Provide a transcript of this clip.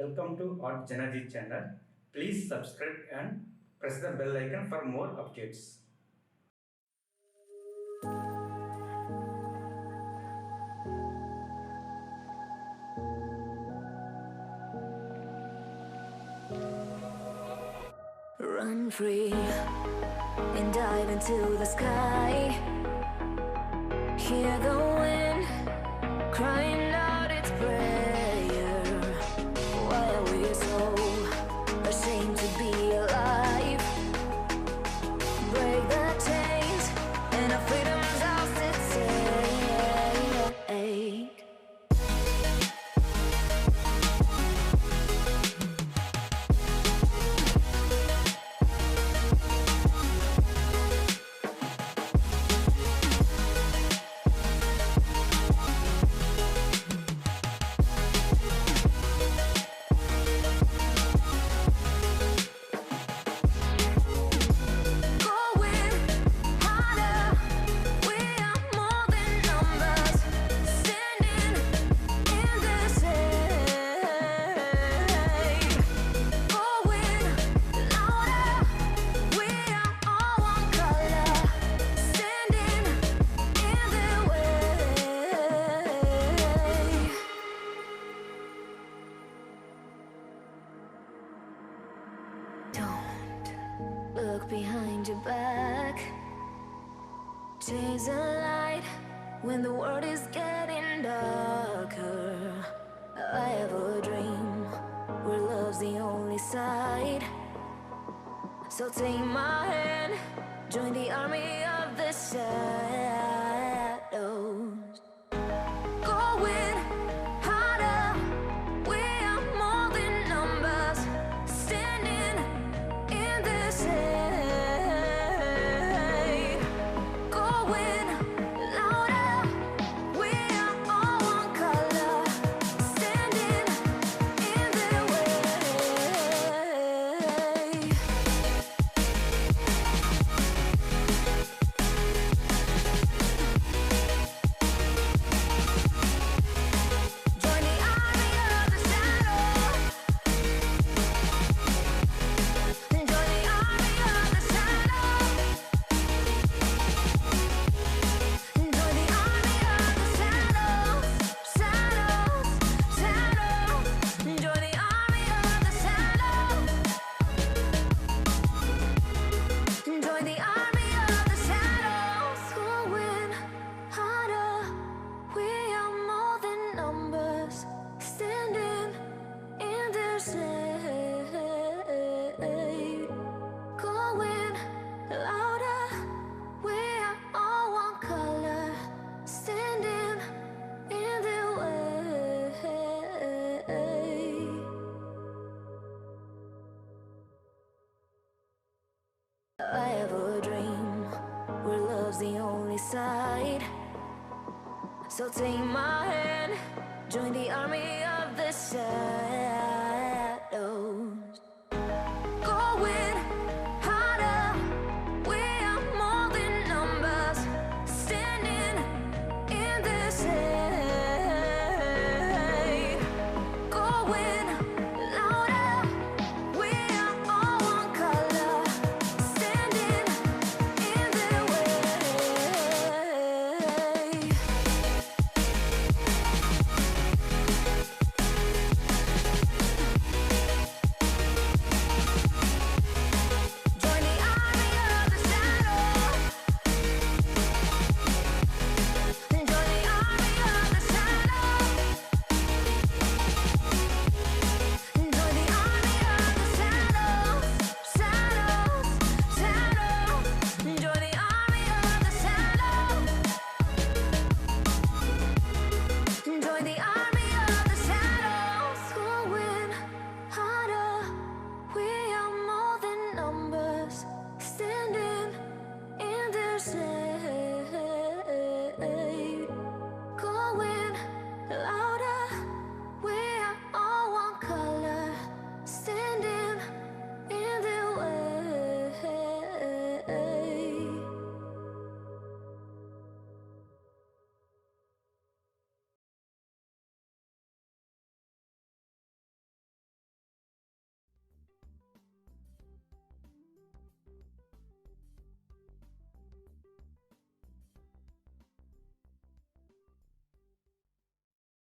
Welcome to JanaG channel. Please subscribe and press the bell icon for more updates. Run free and dive into the sky. Hear the wind crying out its prayer. Why are we so ashamed to be alive? Break the chains and our freedom's ours to take. Look behind your back. Chase a light when the world is getting darker. I have a dream where love's the only side. So take my hand, join the army of the shadows. Going harder, we are more than numbers. Standing in this shade, going louder. We are all one color, standing in their way. Join the army of the shadows. Join the army of the shadows. Join the army of the shadows. Shadows, shadows. Join the army of the shadows. Join the army of the shadows. Going harder. We are more than numbers. Standing in their shade. Going louder. We are all one color. Standing in their way. I have a dream where love's the only side. So take my hand, join the army of the shadows.